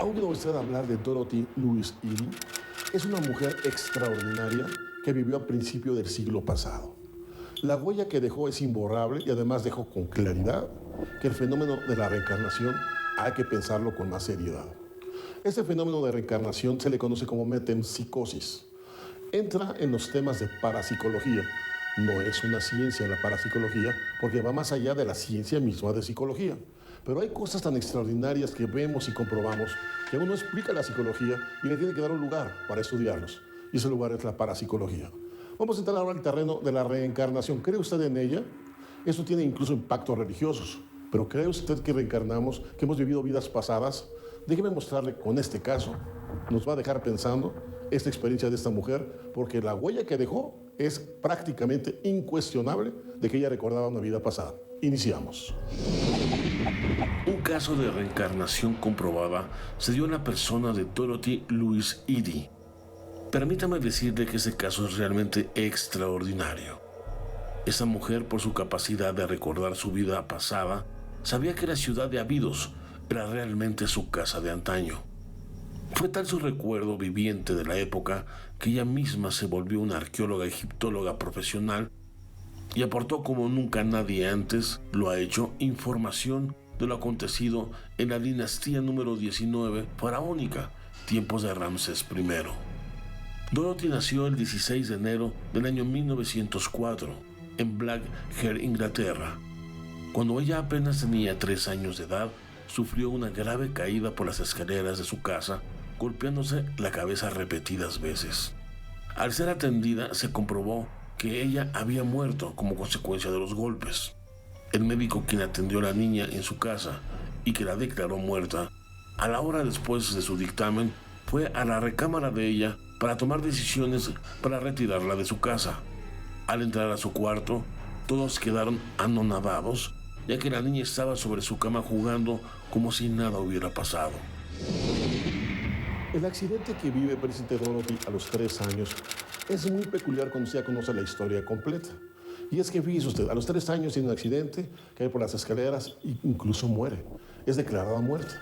oído usted hablar de Dorothy Louise Eddy? Es una mujer extraordinaria que vivió a principios del siglo pasado. La huella que dejó es imborrable y además dejó con claridad que el fenómeno de la reencarnación hay que pensarlo con más seriedad. Este fenómeno de reencarnación se le conoce como metempsicosis. Entra en los temas de parapsicología. No es una ciencia la parapsicología porque va más allá de la ciencia misma de psicología. Pero hay cosas tan extraordinarias que vemos y comprobamos que uno explica la psicología y le tiene que dar un lugar para estudiarlos. Y ese lugar es la parapsicología. Vamos a entrar ahora al terreno de la reencarnación. ¿Cree usted en ella? Eso tiene incluso impactos religiosos. Pero ¿cree usted que reencarnamos, que hemos vivido vidas pasadas? Déjeme mostrarle con este caso. Nos va a dejar pensando esta experiencia de esta mujer, porque la huella que dejó es prácticamente incuestionable de que ella recordaba una vida pasada. Iniciamos. Un caso de reencarnación comprobada se dio en la persona de Dorothy Louise Eddy. Permítame decirle que ese caso es realmente extraordinario. Esa mujer, por su capacidad de recordar su vida pasada, sabía que la ciudad de Abidos era realmente su casa de antaño. Fue tal su recuerdo viviente de la época que ella misma se volvió una arqueóloga egiptóloga profesional y aportó como nunca nadie antes lo ha hecho información de lo acontecido en la dinastía número 19 faraónica, tiempos de Ramsés I. Dorothy nació el 16 de enero del año 1904 en Blackheath, Inglaterra. Cuando ella apenas tenía 3 años de edad, sufrió una grave caída por las escaleras de su casa, golpeándose la cabeza repetidas veces. Al ser atendida, se comprobó que ella había muerto como consecuencia de los golpes. El médico quien atendió a la niña en su casa y que la declaró muerta, a la hora después de su dictamen, fue a la recámara de ella para tomar decisiones para retirarla de su casa. Al entrar a su cuarto, todos quedaron anonadados, ya que la niña estaba sobre su cama jugando como si nada hubiera pasado. El accidente que vive Presidente Dorothy a los 3 años es muy peculiar cuando se conoce la historia completa. Y es que fíjese usted, a los 3 años tiene un accidente, cae por las escaleras e incluso muere. Es declarada muerta,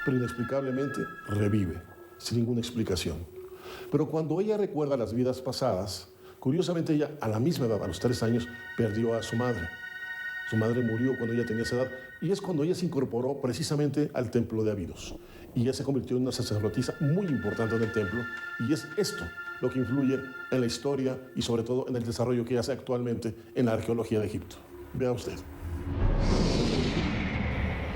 pero inexplicablemente revive, sin ninguna explicación. Pero cuando ella recuerda las vidas pasadas, curiosamente ella a la misma edad, a los 3 años, perdió a su madre. Su madre murió cuando ella tenía esa edad y es cuando ella se incorporó precisamente al templo de Abidos. Y ella se convirtió en una sacerdotisa muy importante en el templo y es esto lo que influye en la historia y sobre todo en el desarrollo que hace actualmente en la arqueología de Egipto. Vea usted.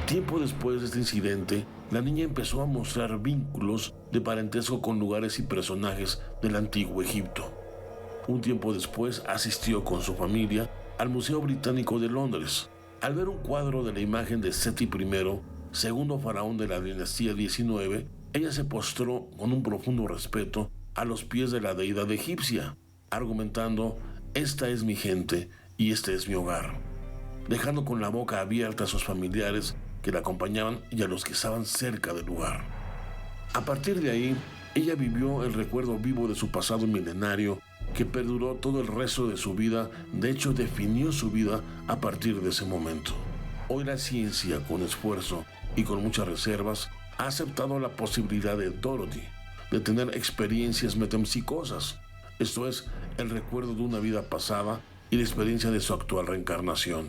Tiempo después de este incidente, la niña empezó a mostrar vínculos de parentesco con lugares y personajes del antiguo Egipto. Un tiempo después asistió con su familia al Museo Británico de Londres. Al ver un cuadro de la imagen de Seti I, segundo faraón de la dinastía 19, ella se postró con un profundo respeto a los pies de la deidad egipcia, argumentando: "Esta es mi gente y este es mi hogar", dejando con la boca abierta a sus familiares que la acompañaban y a los que estaban cerca del lugar. A partir de ahí, ella vivió el recuerdo vivo de su pasado milenario que perduró todo el resto de su vida. De hecho, definió su vida a partir de ese momento. Hoy la ciencia, con esfuerzo y con muchas reservas, ha aceptado la posibilidad de Dorothy de tener experiencias metempsicosas, esto es, el recuerdo de una vida pasada y la experiencia de su actual reencarnación.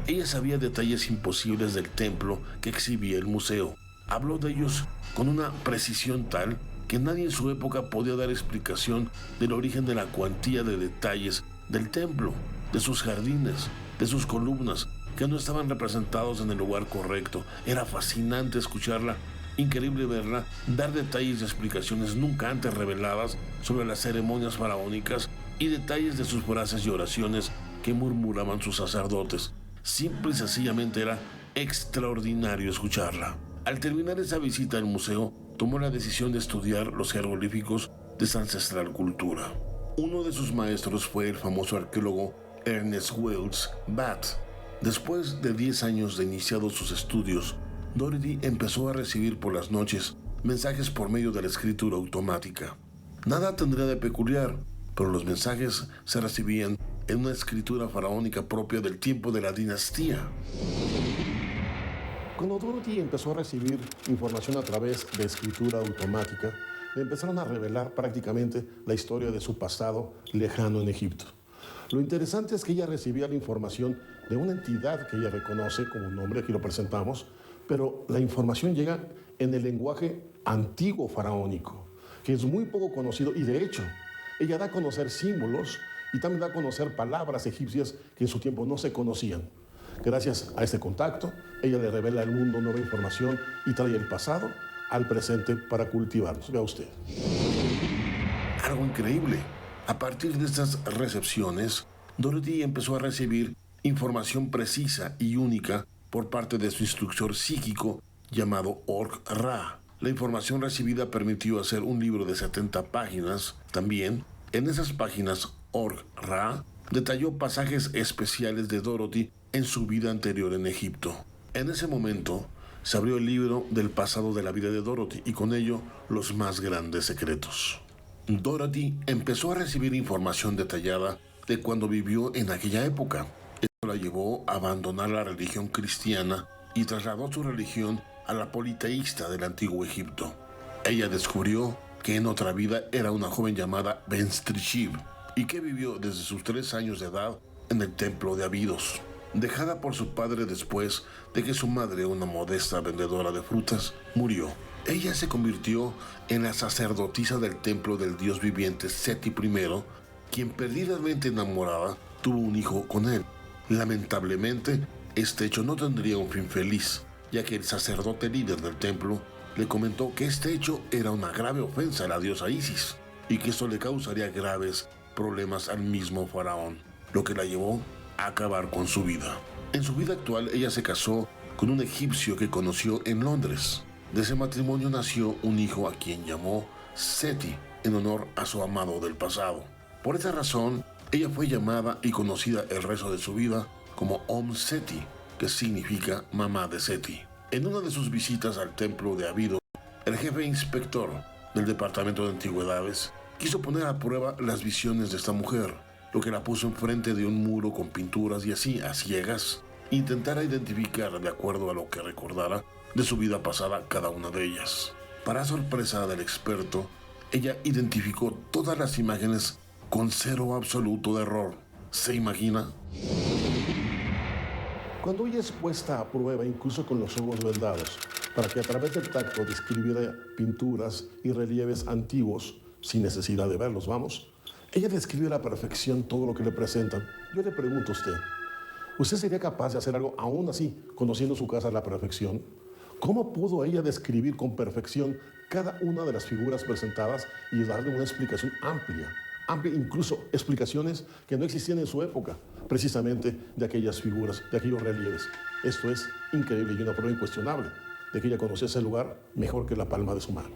Ella sabía detalles imposibles del templo que exhibía el museo. Habló de ellos con una precisión tal que nadie en su época podía dar explicación del origen de la cuantía de detalles del templo, de sus jardines, de sus columnas, que no estaban representados en el lugar correcto. Era fascinante escucharla, increíble verla dar detalles y explicaciones nunca antes reveladas sobre las ceremonias faraónicas y detalles de sus frases y oraciones que murmuraban sus sacerdotes. Simple y sencillamente era extraordinario escucharla. Al terminar esa visita al museo, tomó la decisión de estudiar los jeroglíficos de esa ancestral cultura. Uno de sus maestros fue el famoso arqueólogo Ernest Wells Bath. Después de 10 años de iniciados sus estudios, Dorothy empezó a recibir por las noches mensajes por medio de la escritura automática. Nada tendría de peculiar, pero los mensajes se recibían en una escritura faraónica propia del tiempo de la dinastía. Cuando Dorothy empezó a recibir información a través de escritura automática, le empezaron a revelar prácticamente la historia de su pasado lejano en Egipto. Lo interesante es que ella recibía la información de una entidad que ella reconoce como un nombre, aquí lo presentamos, pero la información llega en el lenguaje antiguo faraónico, que es muy poco conocido y de hecho, ella da a conocer símbolos y también da a conocer palabras egipcias que en su tiempo no se conocían. Gracias a este contacto, ella le revela al mundo nueva información y trae el pasado al presente para cultivarlos. Vea usted. Algo increíble. A partir de estas recepciones, Dorothy empezó a recibir información precisa y única por parte de su instructor psíquico llamado Orc-Ra. La información recibida permitió hacer un libro de 70 páginas. También, en esas páginas, Orc-Ra detalló pasajes especiales de Dorothy en su vida anterior en Egipto. En ese momento, se abrió el libro del pasado de la vida de Dorothy y con ello los más grandes secretos. Dorothy empezó a recibir información detallada de cuando vivió en aquella época. Esto la llevó a abandonar la religión cristiana y trasladó su religión a la politeísta del antiguo Egipto. Ella descubrió que en otra vida era una joven llamada Benstrishib y que vivió desde sus 3 años de edad en el templo de Abidos. Dejada por su padre después de que su madre, una modesta vendedora de frutas, murió. Ella se convirtió en la sacerdotisa del templo del dios viviente Seti I, quien perdidamente enamorada tuvo un hijo con él. Lamentablemente, este hecho no tendría un fin feliz, ya que el sacerdote líder del templo le comentó que este hecho era una grave ofensa a la diosa Isis y que esto le causaría graves problemas al mismo faraón, lo que la llevó a acabar con su vida. En su vida actual, ella se casó con un egipcio que conoció en Londres. De ese matrimonio nació un hijo a quien llamó Seti, en honor a su amado del pasado. Por esa razón, ella fue llamada y conocida el resto de su vida como Seti, que significa mamá de Seti. En una de sus visitas al templo de Abidos, el jefe inspector del Departamento de Antigüedades quiso poner a prueba las visiones de esta mujer, lo que la puso enfrente de un muro con pinturas y así, a ciegas, intentara identificar de acuerdo a lo que recordara de su vida pasada cada una de ellas. Para sorpresa del experto, ella identificó todas las imágenes con cero absoluto de error. ¿Se imagina? Cuando ella es puesta a prueba, incluso con los ojos vendados, para que a través del tacto describiera pinturas y relieves antiguos, sin necesidad de verlos, vamos, ella describe a la perfección todo lo que le presentan. Yo le pregunto a ¿usted sería capaz de hacer algo aún así, conociendo su casa a la perfección? ¿Cómo pudo ella describir con perfección cada una de las figuras presentadas y darle una explicación amplia, incluso explicaciones que no existían en su época, precisamente de aquellas figuras, de aquellos relieves? Esto es increíble y una prueba incuestionable de que ella conocía ese lugar mejor que la palma de su mano.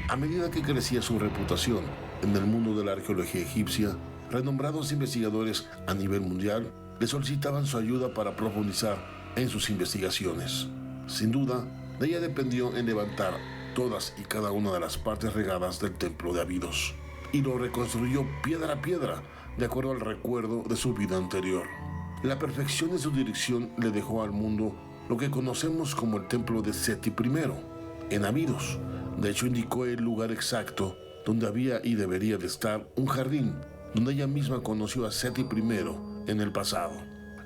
A medida que crecía su reputación en el mundo de la arqueología egipcia, renombrados investigadores a nivel mundial le solicitaban su ayuda para profundizar en sus investigaciones. Sin duda, de ella dependió en levantar todas y cada una de las partes regadas del templo de Abidos y lo reconstruyó piedra a piedra de acuerdo al recuerdo de su vida anterior. La perfección de su dirección le dejó al mundo lo que conocemos como el templo de Seti I, en Abidos. De hecho, indicó el lugar exacto donde había y debería de estar un jardín donde ella misma conoció a Seti I en el pasado.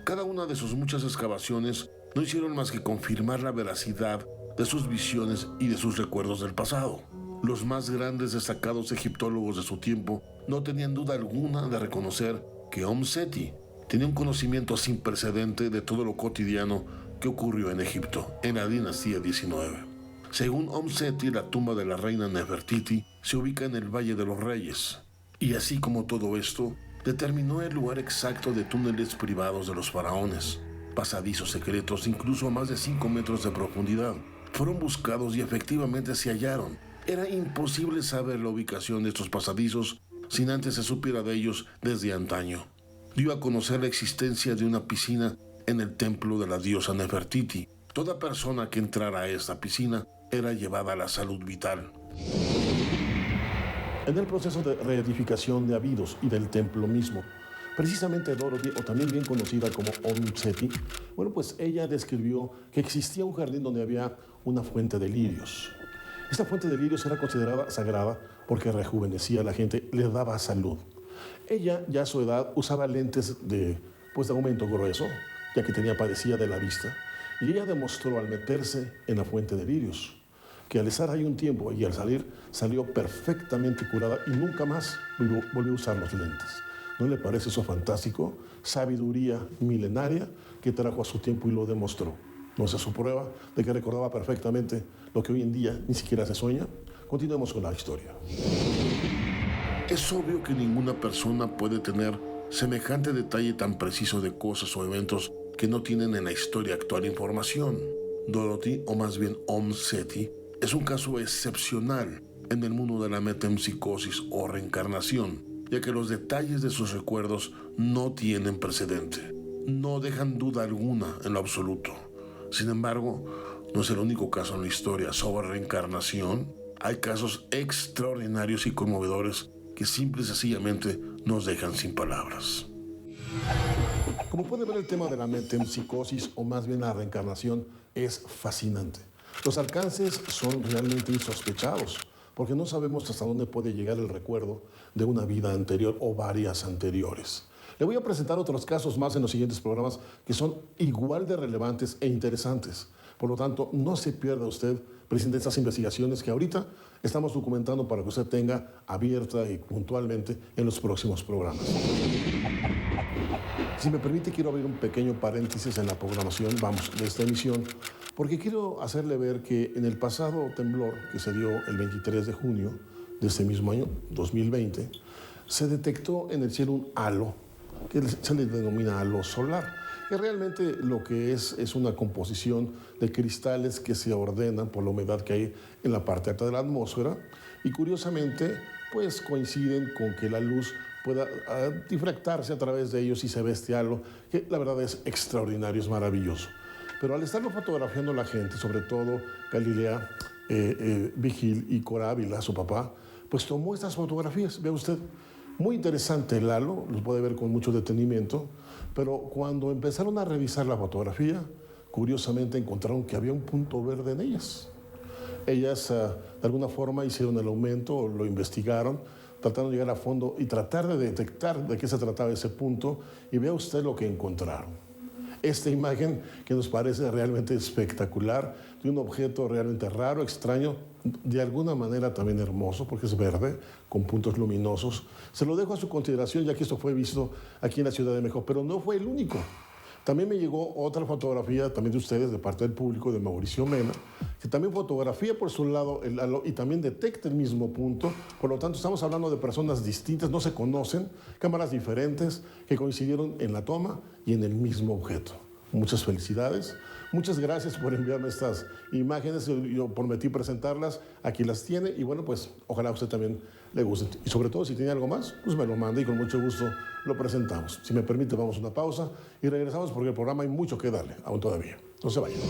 Cada una de sus muchas excavaciones no hicieron más que confirmar la veracidad de sus visiones y de sus recuerdos del pasado. Los más grandes destacados egiptólogos de su tiempo no tenían duda alguna de reconocer que Seti tenía un conocimiento sin precedente de todo lo cotidiano que ocurrió en Egipto en la dinastía 19. Según Seti, la tumba de la reina Nefertiti se ubica en el Valle de los Reyes. Y así como todo esto, determinó el lugar exacto de túneles privados de los faraones, pasadizos secretos incluso a más de 5 metros de profundidad. Fueron buscados y efectivamente se hallaron. Era imposible saber la ubicación de estos pasadizos sin antes se supiera de ellos desde antaño. Dio a conocer la existencia de una piscina en el templo de la diosa Nefertiti. Toda persona que entrara a esta piscina era llevada a la salud vital. En el proceso de reedificación de Abidos y del templo mismo, Precisamente Dorothy, o también bien conocida como Om Seti, bueno, pues ella describió que existía un jardín donde había una fuente de lirios. Esta fuente de lirios era considerada sagrada porque rejuvenecía a la gente, le daba salud. Ella, ya a su edad, usaba lentes de aumento grueso, ya que padecía de la vista, y ella demostró al meterse en la fuente de lirios que al estar ahí un tiempo y al salir, salió perfectamente curada y nunca más volvió a usar los lentes. ¿No le parece eso fantástico? Sabiduría milenaria que trajo a su tiempo y lo demostró. ¿No es su prueba de que recordaba perfectamente lo que hoy en día ni siquiera se sueña? Continuemos con la historia. Es obvio que ninguna persona puede tener semejante detalle tan preciso de cosas o eventos que no tienen en la historia actual información. Dorothy, o más bien Om Seti, es un caso excepcional en el mundo de la metempsicosis o reencarnación, ya que los detalles de sus recuerdos no tienen precedente. No dejan duda alguna en lo absoluto. Sin embargo, no es el único caso en la historia sobre reencarnación. Hay casos extraordinarios y conmovedores que simple y sencillamente nos dejan sin palabras. Como puede ver, el tema de la metempsicosis, o más bien la reencarnación, es fascinante. Los alcances son realmente insospechados, porque no sabemos hasta dónde puede llegar el recuerdo de una vida anterior o varias anteriores. Le voy a presentar otros casos más en los siguientes programas que son igual de relevantes e interesantes. Por lo tanto, no se pierda usted presente estas investigaciones que ahorita estamos documentando para que usted tenga abierta y puntualmente en los próximos programas. Si me permite, quiero abrir un pequeño paréntesis en la programación, de esta emisión, porque quiero hacerle ver que en el pasado temblor que se dio el 23 de junio de este mismo año, 2020, se detectó en el cielo un halo, que se le denomina halo solar, que realmente lo que es una composición de cristales que se ordenan por la humedad que hay en la parte alta de la atmósfera, y curiosamente pues coinciden con que la luz pueda difractarse a través de ellos y se ve este halo, que la verdad es extraordinario, es maravilloso. Pero al estarlo fotografiando la gente, sobre todo Galilea Vigil y Cora Ávila, su papá, pues tomó estas fotografías. Vea usted, muy interesante el halo, los puede ver con mucho detenimiento, pero cuando empezaron a revisar la fotografía, curiosamente encontraron que había un punto verde en ellas. Ellas de alguna forma hicieron el aumento, lo investigaron, trataron de llegar a fondo y tratar de detectar de qué se trataba ese punto, y vea usted lo que encontraron. Esta imagen que nos parece realmente espectacular, de un objeto realmente raro, extraño, de alguna manera también hermoso, porque es verde, con puntos luminosos. Se lo dejo a su consideración, ya que esto fue visto aquí en la Ciudad de México, pero no fue el único. También me llegó otra fotografía también de ustedes, de parte del público, de Mauricio Mena, que también fotografía por su lado el halo y también detecta el mismo punto. Por lo tanto, estamos hablando de personas distintas, no se conocen, cámaras diferentes que coincidieron en la toma y en el mismo objeto. Muchas felicidades. Muchas gracias por enviarme estas imágenes. Yo prometí presentarlas. Aquí las tiene. Y bueno, pues ojalá a usted también le guste. Y sobre todo, si tiene algo más, pues me lo manda y con mucho gusto lo presentamos. Si me permite, vamos a una pausa y regresamos porque el programa hay mucho que darle, aún todavía. No se vayan.